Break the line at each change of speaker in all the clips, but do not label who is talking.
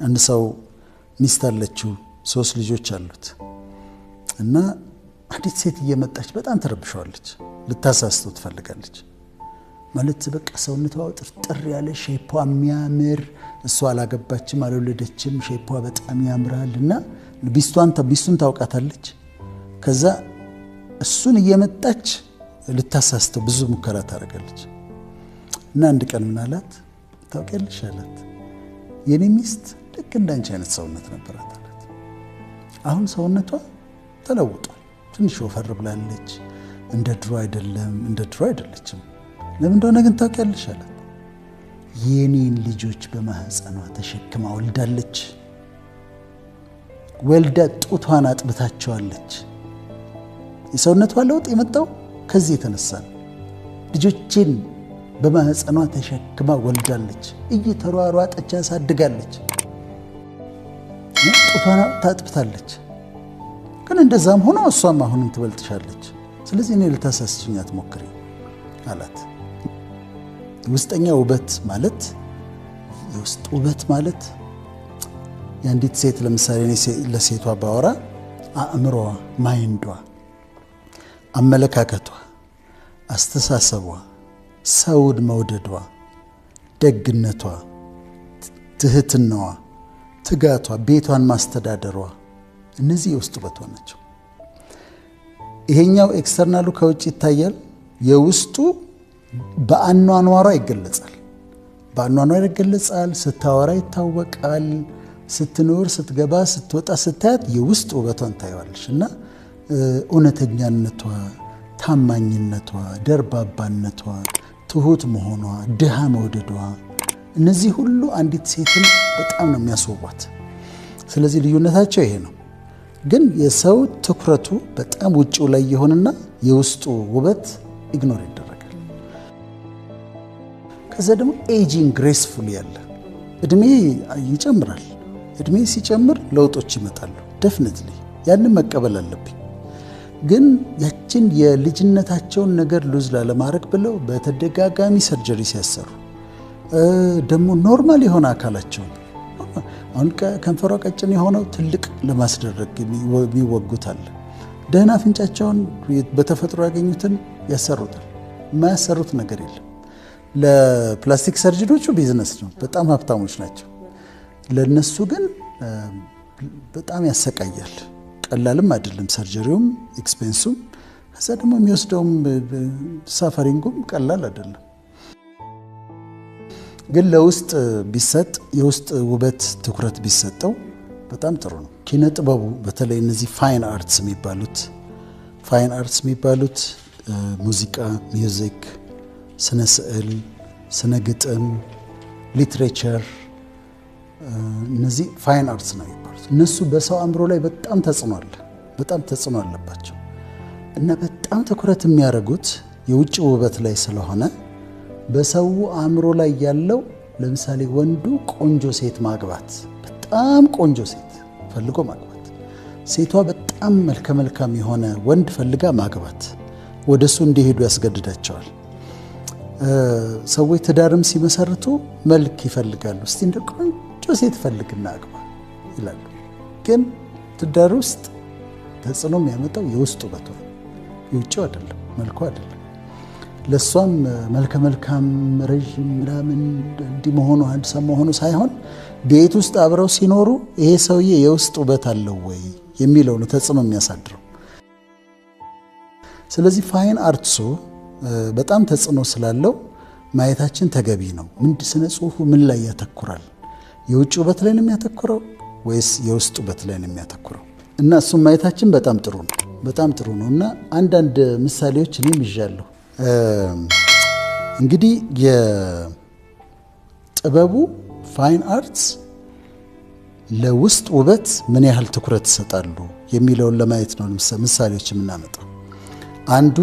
አንድ ሰው ሚስት አለችው 3 ልጆች አሉት እና አንዲት ሴት እየመጣች በጣም ተረብሻለች ልታሳስተው ትፈልጋለች ማለት በቃ ሰውነቷ ጥርጥር ያለ ሼፓ የሚያምር እሷ አላገባችም አልወለደችም ሼፓ በጣም ያምራልና ቢስቱን ታውቃታለች ከዛ እሱን እየመጣች ልታሳስተው ብዙ ሙከራ ታደርጋለች እና አንድ ቀን ምን አላት ታውቂያለሽ አላት የኔ ሚስት ልክ እንዳንቺ አይነት ሰውነት ነበራት አላት አሁን ሰውነቷ ተለውጧል ትንሽ ወፈር ብላለች እንደ ድሮ አይደለችም ለምን እንደሆነ ግን ታውቂያለሽ አላት የኔን ልጆች በማህፀኗ ተሸክማ ወልዳለች ወልዳ ጡቷን አጥብታቸዋለች የሰውነቷ ለውጥ የመጣው ከዚህ የተነሳ ልጆችን በማህፀኗ ተሸክማ ወልዳለች እየተሯሯጠች ያሳድጋለች ጡቷን ታጥብታለች ግን እንደዛም ሆኖ እሷም አሁንም ትበልጥሻለች ስለዚህ እኔ ልታሳስችኝ አትሞክሪ አላት ውስጠኛ ውበት ማለት የውስጥ ውበት ማለት የአንዲት ሴት ለምሳሌ ለሴቷ ባወራ አእምሯ ማይንዷ አመለካከቷ አስተሳሰቧ ሰውን መውደዷ ደግነቷ ትህትናዋ ትጋቷ ቤቷን ማስተዳደሯ እነዚህ የውስጥ ውበቷ ናቸው ይሄኛው ኤክስተርናሉ ከውጭ ይታያል የውስጡ በአኗኗሯ ይገለጻል ስታወራ ይታወቃል ስትኖር ስትገባ ስትወጣ ስታያት የውስጥ ውበቷን ታያለሽና እውነተኛነቷ ታማኝነቷ ደርባባነቷ ትሁት መሆኗ ድሃ መውደዷ እነዚህ ሁሉ አንዲት ሴትን በጣም ነው የሚያስወቧት ስለዚህ ልዩነታቸው ይሄ ነው ግን የሰው ትኩረቱ በጣም ውጪው ላይ ይሆንና የውስጡ ውበት ኢግኖር ይደረጋል ከዛ ደግሞ ኤጂንግ ግሬስፉል ያለ እድሜ ይጨምራል እድሜ ሲጨምር ለውጦች ይመጣሉ ዴፊኒትሊ ያንን መቀበል አለብኝ ግን ያችን የልጅነታቸውን ነገር ሉዝ ለማድረግ ብለው በተደጋጋሚ ሰርጀሪ ሲያሰሩ ደግሞ ኖርማል የሆነ አካላቸው አሁን ከንፈሯ ቀጭን የሆነው ትልቅ ለማስደረግ የሚወጉታል ደህና አፍንጫቸውን በተፈጥሮ ያገኙትን ያሰሩታል የማያሰሩት ነገር የለም ለፕላስቲክ ሰርጀሪዎቹ ቢዝነስ ነው በጣም ሀብታሞች ናቸው ለነሱ ግን በጣም ያሰቃያል ቀላልም አይደለም ሰርጀሪውም ኤክስፔንሱም ከዛ ደግሞ የሚወስደውም ሳፈሪንጉም ቀላል አይደለም ግን ለውስጥ ቢሰጥ የውስጥ ውበት ትኩረት ቢሰጠው በጣም ጥሩ ነው ኪነ ጥበቡ በተለይ እነዚህ ፋይን አርትስ የሚባሉት ሙዚቃ ሚውዚክ ስነ ስዕል ስነ ግጥም ሊትሬቸር እነዚህ ፋይን አርትስ ነው የሚባሉት እነሱ በሰው አእምሮ ላይ በጣም ተጽዕኖ አለባቸው እና በጣም ትኩረት የሚያደርጉት የውጭ ውበት ላይ ስለሆነ በሰው አእምሮ ላይ ያለው ለምሳሌ ወንዱ ቆንጆ ሴት ማግባት በጣም ቆንጆ ሴት ፈልጎ ማግባት ሴቷ በጣም መልከ-መልካም የሆነ ወንድ ፈልጋ ማግባት ወደሱ እንዲሄዱ ያስገድዳቸዋል ሰዎች ትዳርም ሲመሰርቱ መልክ ይፈልጋሉ እስቲ እንደ ቆንጆ ሴት ፈልግና አግባ ይላሉ ግን ትዳር ውስጥ ተጽዕኖ የሚያመጣው የውስጥ ውበቱ ነው የውጭው አይደለም መልኩ አይደለም ለሷም መልከ-መልካም ረጅም ምናምን እንዲመሆኑ አንድሰም መሆኑ ሳይሆን ቤት ውስጥ አብረው ሲኖሩ ይሄ ሰውዬ የውስጥ ውበት አለው ወይ የሚለው ነው ተጽዕኖ የሚያሳድረው ስለዚህ ፋይን አርትሱ በጣም ተጽዕኖ ስላለው ማየታችን ተገቢ ነው ስነ ጽሁፉ ምን ላይ ያተኩራል የውጭ ውበት ላይ ነው የሚያተኩረው ወይስ የውስጥ ውበት ላይ ነው የሚያተኩረው እና እሱም ማየታችን በጣም ጥሩ ነው እና አንዳንድ ምሳሌዎች እኔም ይዣለሁ እንግዲህ የጥበቡ ፋይን አርትስ ለውስጥ ውበት ምን ያህል ትኩረት ይሰጣሉ የሚለውን ለማየት ነው ምሳሌዎች የምናመጣው አንዱ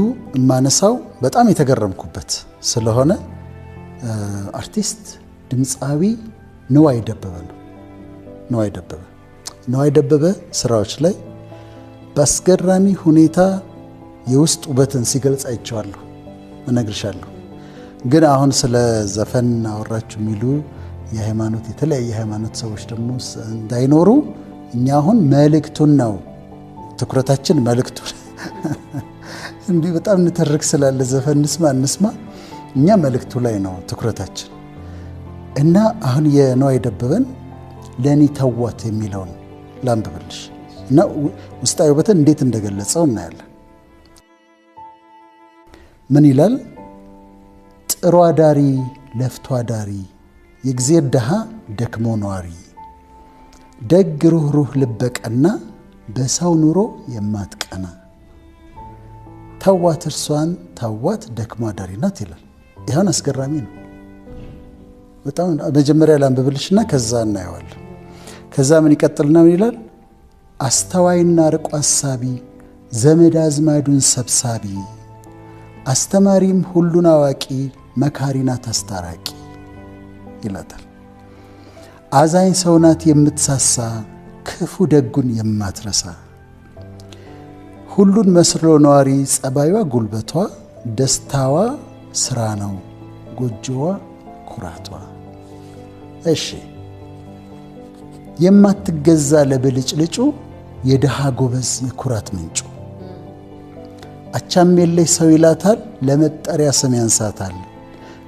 ማነሳው በጣም የተገረምኩበት ስለሆነ አርቲስት ድምፃዊ ነዋይ ደበበ ስራዎች ላይ በአስገራሚ ሁኔታ የውስጥ ውበትን ሲገልጽ አይቼዋለሁ እነግርሻለሁ ግን አሁን ስለ ዘፈን አወራችሁ የሚሉ የሃይማኖት የተለያየ ሃይማኖት ሰዎች ደግሞ እንዳይኖሩ እኛ አሁን መልእክቱን ነው ትኩረታችን መልእክቱ እንዲህ በጣም ንተርክ ስላለ ዘፈን እንስማ እኛ መልእክቱ ላይ ነው ትኩረታችን። እና አሁን የነዋይ ደበበን ለኔ ተዋት የሚለውን ላንብብልሽ እና ውስጣዊ ውበትን እንዴት እንደገለጸው እናያለን። ምን ይላል? ጥሩ አዳሪ ለፍቶ አዳሪ የእግዚአብሔር ድሃ ደክሞ ነዋሪ ደግ ሩህሩህ ልበቀና በሰው ኑሮ የማትቀና ተዋት እርሷን ተዋት ደክሞ አዳሪ ናት ይላል። ይሄን አስገራሚ ነው በጣም። መጀመሪያ ላንብብልሽና ከዛ እናየዋለን። ከዛ ምን ይቀጥልና ምን ይላል? አስተዋይና ርቆ አሳቢ ዘመድ አዝማዱን ሰብሳቢ አስተማሪም ሁሉን አዋቂ መካሪ ናት አስታራቂ ይላታል። አዛኝ ሰው ናት የምትሳሳ ክፉ ደጉን የማትረሳ ሁሉን መስሎ ነዋሪ ጸባይዋ ጉልበቷ ደስታዋ ስራ ነው ጎጆዋ ኩራቷ። እሺ የማትገዛ ለብልጭልጩ የድሃ ጎበዝ የኩራት ምንጩ አቻም የለሽ ሰው ይላታል ለመጠሪያ ስም ያንሳታል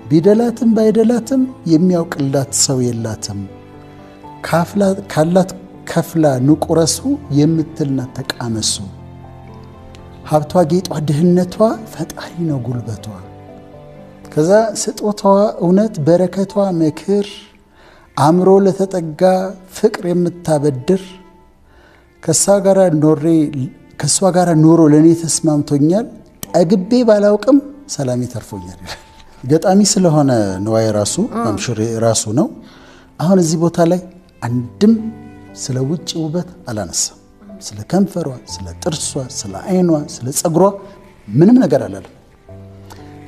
ቢደላትም ባይደላትም የሚያውቅላት ሰው የላትም ካላት ከፍላ ንቁረሱ የምትልናት ተቃመሱ ሀብቷ ጌጧ ድህነቷ ፈጣሪ ነው ጉልበቷ ከዛ ስጦታዋ እውነት በረከቷ ምክር አምሮ ለተጠጋ ፍቅር የምታበድር ከሷ ጋር ኖሮ ለኔ ተስማምቶኛል ጠግቤ ባላውቅም ሰላም ተርፎኛል። ገጣሚ ስለሆነ ነዋይ ራሱ ማምሹር ራሱ ነው። አሁን እዚህ ቦታ ላይ አንድም ስለ ውጭ ውበት አላነሳም። ስለ ከንፈሯ፣ ስለ ጥርሷ፣ ስለ አይኗ፣ ስለ ጸጉሯ ምንም ነገር አላለም።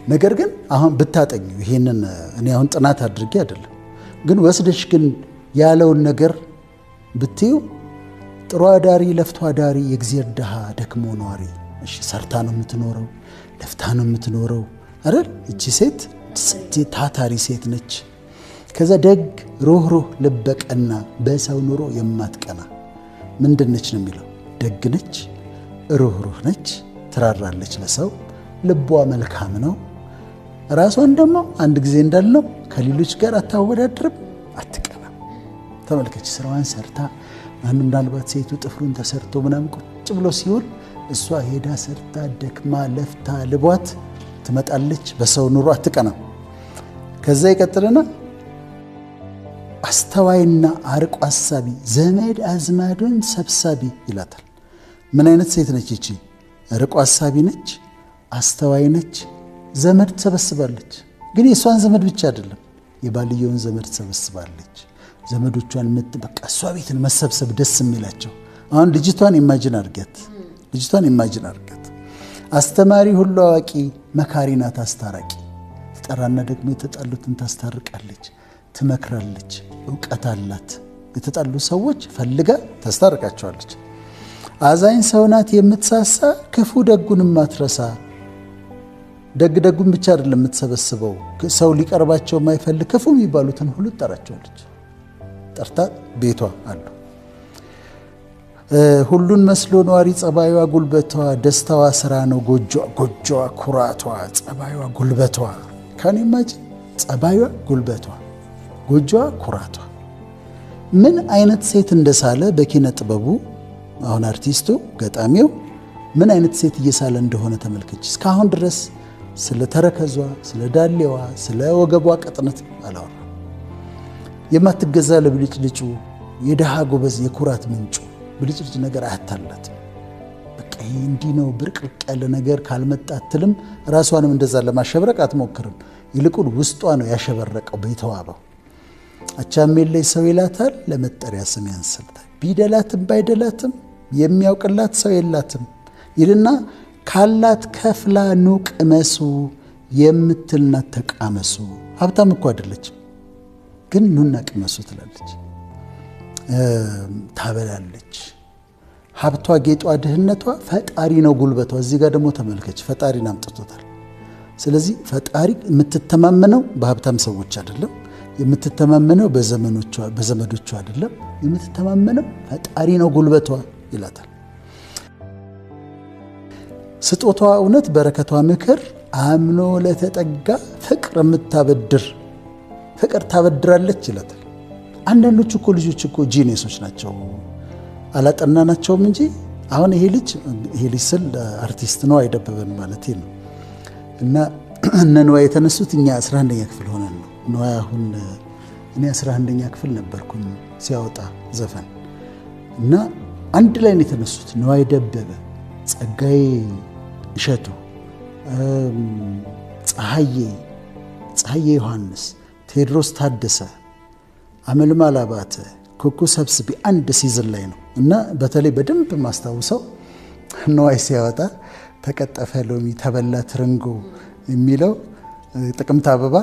ነገር ግን አሁን ብታጠኙ ይሄንን እኔ አሁን ጥናት አድርጌ አይደለም ግን ወስደሽ ግን ያለውን ነገር ብትዩ ጥሩ አዳሪ ለፍቶ አዳሪ የእግዚአብሔር ድሃ ደክሞ ነዋሪ። እሺ ሰርታ ነው የምትኖረው፣ ለፍታ ነው የምትኖረው አይደል? እቺ ሴት ታታሪ ሴት ነች። ከዛ ደግ ሩህሩህ ልበቀና በሰው ኑሮ የማትቀና ምንድን ነች ነው የሚለው? ደግ ነች፣ ሩህሩህ ነች፣ ትራራለች ለሰው፣ ልቧ መልካም ነው። ራሷን ደግሞ አንድ ጊዜ እንዳልነው ከሌሎች ጋር አታወዳድርም፣ አትቀናም። ተመልከች ስራዋን ሰርታ ምናልባት ሴቱ ጥፍሩን ተሰርቶ ምናምን ቁጭ ብሎ ሲውል እሷ ሄዳ ሰርታ ደክማ ለፍታ ልቧት ትመጣለች። በሰው ኑሮ አትቀናም። ከዛ ይቀጥልና አስተዋይና አርቆ አሳቢ ዘመድ አዝማዱን ሰብሳቢ ይላታል። ምን አይነት ሴት ነች ይቺ? ርቆ አሳቢ ነች፣ አስተዋይ ነች፣ ዘመድ ትሰበስባለች። ግን የእሷን ዘመድ ብቻ አይደለም የባልየውን ዘመድ ትሰበስባለች። ዘመዶቿን በቃ እሷ ቤትን መሰብሰብ ደስ የሚላቸው። አሁን ልጅቷን ኢማጂን አድርገት፣ ልጅቷን ኢማጂን አድርገት። አስተማሪ ሁሉ አዋቂ መካሪ ናት አስታራቂ። ትጠራና ደግሞ የተጣሉትን ታስታርቃለች፣ ትመክራለች፣ እውቀት አላት። የተጣሉ ሰዎች ፈልጋ ታስታርቃቸዋለች። አዛኝ ሰው ናት የምትሳሳ ክፉ ደጉን ማትረሳ። ደጉን ብቻ አይደለም የምትሰበስበው፣ ሰው ሊቀርባቸው የማይፈልግ ክፉ የሚባሉትን ሁሉ ትጠራቸዋለች። ጠርታ ቤቷ አሉ። ሁሉን መስሎ ነዋሪ ጸባይዋ ጉልበቷ ደስታዋ ስራ ነው ጎጆዋ ኩራቷ። ጸባይዋ ጉልበቷ ካን ኢማጂን ጸባይዋ ጉልበቷ ጎጆዋ ኩራቷ። ምን አይነት ሴት እንደሳለ በኪነ ጥበቡ አሁን አርቲስቱ ገጣሚው ምን አይነት ሴት እየሳለ እንደሆነ ተመልከች። እስካሁን ድረስ ስለ ተረከዟ፣ ስለ ዳሌዋ፣ ስለ ወገቧ ቅጥነት አላወራ። የማትገዛ ለብልጭልጩ የድሃ ጎበዝ የኩራት ምንጩ። ብልጭልጭ ነገር አያታላትም። በቃ ይሄ እንዲህ ነው ብርቅርቅ ያለ ነገር ካልመጣ አትልም። ራሷንም እንደዛ ለማሸብረቅ አትሞክርም። ይልቁን ውስጧ ነው ያሸበረቀው በተዋበው። አቻም የለሽ ሰው ይላታል ለመጠሪያ ስም ያንሳታል። ቢደላትም ባይደላትም የሚያውቅላት ሰው የላትም ይልና ካላት ከፍላ ኑ ቅመሱ የምትልናት ተቃመሱ። ሀብታም እኮ አይደለችም ግን ኑና ቅመሱ ትላለች፣ ታበላለች። ሀብቷ ጌጧ ድህነቷ ፈጣሪ ነው ጉልበቷ። እዚህ ጋር ደግሞ ተመልከች ፈጣሪን አምጥቶታል። ስለዚህ ፈጣሪ የምትተማመነው በሀብታም ሰዎች አይደለም፣ የምትተማመነው በዘመዶቿ አይደለም፣ የምትተማመነው ፈጣሪ ነው ጉልበቷ ይላታል። ስጦታዋ እውነት፣ በረከቷ ምክር፣ አምኖ ለተጠጋ ፍቅር የምታበድር ፍቅር ታበድራለች ይላታል። አንዳንዶቹ እኮ ልጆች እኮ ጂኒየሶች ናቸው፣ አላጠናናቸውም እንጂ አሁን ይሄ ልጅ ስል አርቲስት ነዋይ ደበበን ማለት ነው። እና እነ ነዋይ የተነሱት እኛ 11ኛ ክፍል ሆነን ነው። ነዋይ አሁን እኔ 11ኛ ክፍል ነበርኩኝ ሲያወጣ ዘፈን እና አንድ ላይ ነው የተነሱት። ነዋይ ደበበ፣ ጸጋዬ እሸቱ፣ ፀሐዬ ዮሐንስ፣ ቴዎድሮስ ታደሰ፣ አመልማል አባተ፣ ኩኩ ሰብስቤ አንድ ሲዝን ላይ ነው። እና በተለይ በደንብ ማስታውሰው ነዋይ ሲያወጣ ተቀጠፈ ሎሚ ተበላ ትርንጎ የሚለው ጥቅምት አበባ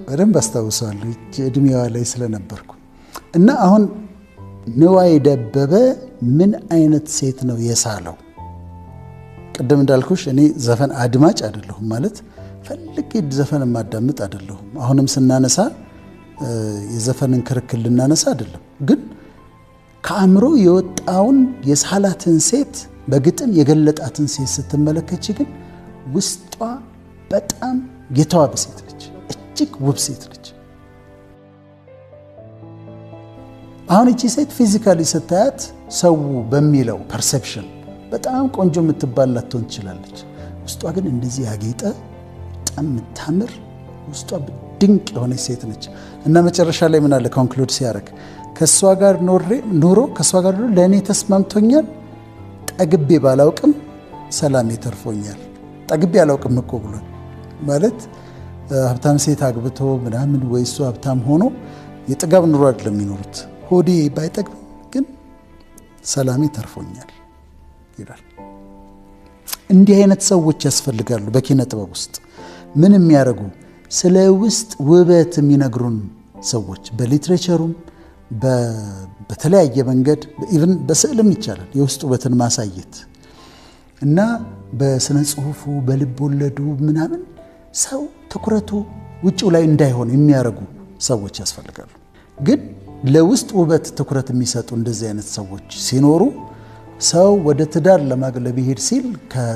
በደንብ አስታውሰዋለሁ እድሜዋ ላይ ስለነበርኩ። እና አሁን ነዋይ ደበበ ምን አይነት ሴት ነው የሳለው? ቅድም እንዳልኩሽ እኔ ዘፈን አድማጭ አይደለሁም፣ ማለት ፈልጌ ዘፈን ማዳምጥ አይደለሁም። አሁንም ስናነሳ የዘፈንን ክርክል ልናነሳ አይደለም፣ ግን ከአእምሮ የወጣውን የሳላትን ሴት በግጥም የገለጣትን ሴት ስትመለከች ግን ውስጧ በጣም የተዋበ ሴት ነች፣ እጅግ ውብ ሴት ነች። አሁን እቺ ሴት ፊዚካሊ ስታያት ሰው በሚለው ፐርሴፕሽን በጣም ቆንጆ የምትባል ላትሆን ትችላለች። ውስጧ ግን እንደዚህ ያጌጠ በጣም የምታምር ውስጧ ድንቅ የሆነች ሴት ነች። እና መጨረሻ ላይ ምን አለ ኮንክሉድ ሲያደርግ ከእሷ ጋር ኑሮ ለእኔ ተስማምቶኛል፣ ጠግቤ ባላውቅም ሰላሜ ተርፎኛል። ጠግቤ አላውቅም እኮ ብሏል። ማለት ሀብታም ሴት አግብቶ ምናምን ወይ እሱ ሀብታም ሆኖ የጥጋብ ኑሮ አይደለም የሚኖሩት። ሆዴ ባይጠግብ ግን ሰላሜ ተርፎኛል ይላል። እንዲህ አይነት ሰዎች ያስፈልጋሉ በኪነ ጥበብ ውስጥ። ምን የሚያደርጉ ስለ ውስጥ ውበት የሚነግሩን ሰዎች፣ በሊትሬቸሩም በተለያየ መንገድ ኢቭን በስዕልም ይቻላል የውስጥ ውበትን ማሳየት እና በስነ ጽሁፉ በልብ ወለዱ ምናምን ሰው ትኩረቱ ውጭው ላይ እንዳይሆን የሚያደርጉ ሰዎች ያስፈልጋሉ። ግን ለውስጥ ውበት ትኩረት የሚሰጡ እንደዚህ አይነት ሰዎች ሲኖሩ ሰው ወደ ትዳር ለማግለብ ይሄድ ሲል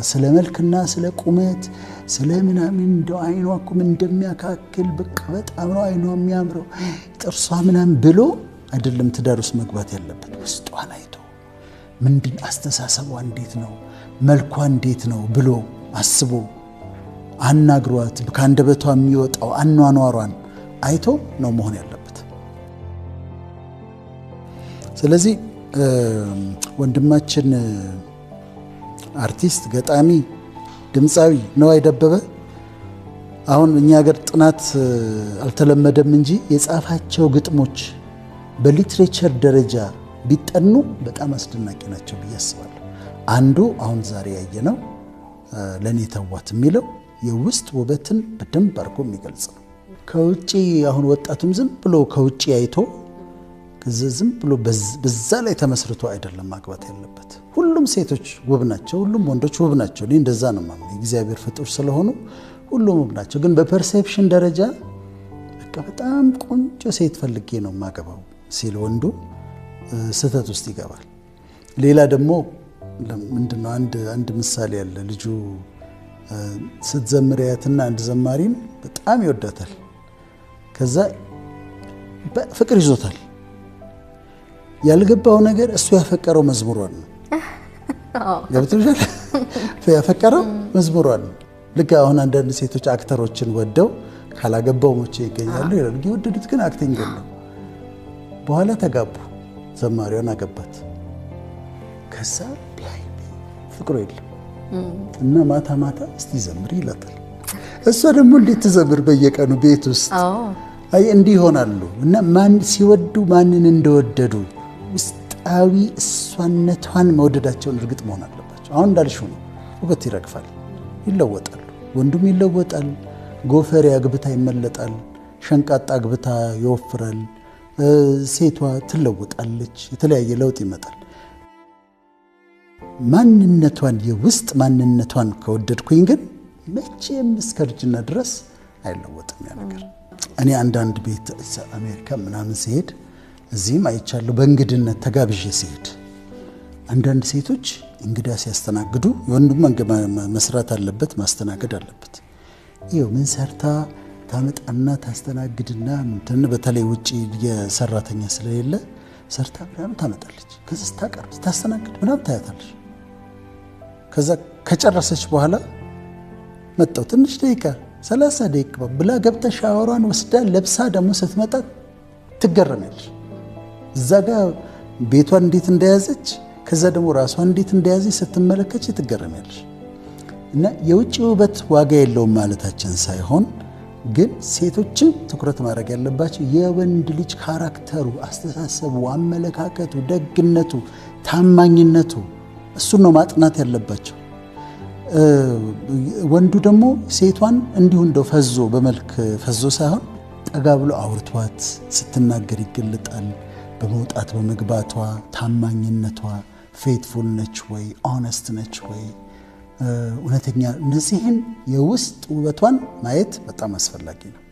ስለ መልክና ስለ ቁመት ስለ ምናምን እንደው አይኗ እኮ ምን እንደሚያካክል በቃ በጣም ነው አይኗ የሚያምረው ጥርሷ ምናምን ብሎ አይደለም ትዳር ውስጥ መግባት ያለበት። ውስጧን አይቶ ምንድን አስተሳሰቧ እንዴት ነው መልኳ እንዴት ነው ብሎ አስቦ አናግሯት ከአንደበቷ የሚወጣው አኗኗሯን አይቶ ነው መሆን ያለበት። ስለዚህ ወንድማችን አርቲስት፣ ገጣሚ፣ ድምፃዊ ነዋይ ደበበ አሁን እኛ ሀገር ጥናት አልተለመደም እንጂ የጻፋቸው ግጥሞች በሊትሬቸር ደረጃ ቢጠኑ በጣም አስደናቂ ናቸው ብዬ አስባለሁ። አንዱ አሁን ዛሬ ያየነው ለኔ ተዋት የሚለው የውስጥ ውበትን በደንብ አድርጎ የሚገልጽ ነው። ከውጪ አሁን ወጣቱም ዝም ብሎ ከውጪ አይቶ ዝም ብሎ በዛ ላይ ተመስርቶ አይደለም ማግባት ያለበት። ሁሉም ሴቶች ውብ ናቸው፣ ሁሉም ወንዶች ውብ ናቸው። እኔ እንደዛ ነው ማለት የእግዚአብሔር ፍጡር ስለሆኑ ሁሉም ውብ ናቸው። ግን በፐርሴፕሽን ደረጃ በቃ በጣም ቆንጆ ሴት ፈልጌ ነው ማገባው ሲል ወንዱ ስህተት ውስጥ ይገባል። ሌላ ደግሞ ምንድነው አንድ ምሳሌ ያለ ልጁ ስትዘምር ያትና አንድ ዘማሪን በጣም ይወዳታል። ከዛ ፍቅር ይዞታል። ያልገባው ነገር እሱ ያፈቀረው መዝሙሯን ነው። ገብቶሻል? ያፈቀረው መዝሙሯን ነው። ልክ አሁን አንዳንድ ሴቶች አክተሮችን ወደው ካላገባው ሞቼ ይገኛሉ ይላሉ። የወደዱት ግን አክቲንግ ነው። በኋላ ተጋቡ። ዘማሪዋን አገባት። ከዛ ፍቅሩ የለም እና ማታ ማታ እስቲ ዘምሪ ይላታል። እሷ ደግሞ እንዴት ትዘምር በየቀኑ ቤት ውስጥ? አይ እንዲህ ይሆናሉ። እና ማን ሲወዱ ማንን እንደወደዱ ውስጣዊ እሷነቷን መውደዳቸውን እርግጥ መሆን አለባቸው። አሁን እንዳልሽው ነው፣ ውበት ይረግፋል፣ ይለወጣሉ። ወንዱም ይለወጣል። ጎፈሬ አግብታ ይመለጣል፣ ሸንቃጣ አግብታ ይወፍራል፣ ሴቷ ትለወጣለች፣ የተለያየ ለውጥ ይመጣል። ማንነቷን የውስጥ ማንነቷን ከወደድኩኝ ግን መቼም እስከ እርጅና ድረስ አይለወጥም ያ ነገር። እኔ አንዳንድ ቤት አሜሪካ ምናምን ሲሄድ እዚህም አይቻለሁ በእንግድነት ተጋብዤ ሲሄድ አንዳንድ ሴቶች እንግዳ ሲያስተናግዱ የወንዱም መስራት አለበት ማስተናገድ አለበት ይሄው ምን ሰርታ ታመጣና ታስተናግድና እንትን በተለይ ውጪ የሰራተኛ ስለሌለ ሰርታ ምናምን ታመጣለች ከዛ ስታቀርብ ታስተናግድ ምናምን ታያታለች ከዛ ከጨረሰች በኋላ መጣው ትንሽ ደቂቃ 30 ደቂቃ ብላ ገብታ ሻወሯን ወስዳ ለብሳ ደግሞ ስትመጣ ትገረማለች እዛ ጋር ቤቷን እንዴት እንደያዘች ከዛ ደግሞ ራሷን እንዴት እንደያዘች ስትመለከች ትገረማለች እና የውጭ ውበት ዋጋ የለውም ማለታችን ሳይሆን ግን ሴቶችን ትኩረት ማድረግ ያለባቸው የወንድ ልጅ ካራክተሩ አስተሳሰቡ አመለካከቱ ደግነቱ ታማኝነቱ እሱን ነው ማጥናት ያለባቸው ወንዱ ደግሞ ሴቷን እንዲሁ እንደው ፈዞ በመልክ ፈዞ ሳይሆን ጠጋ ብሎ አውርቷት ስትናገር ይገለጣል በመውጣት በመግባቷ ታማኝነቷ ፌትፉል ነች ወይ ኦነስት ነች ወይ እውነተኛ እነዚህን የውስጥ ውበቷን ማየት በጣም አስፈላጊ ነው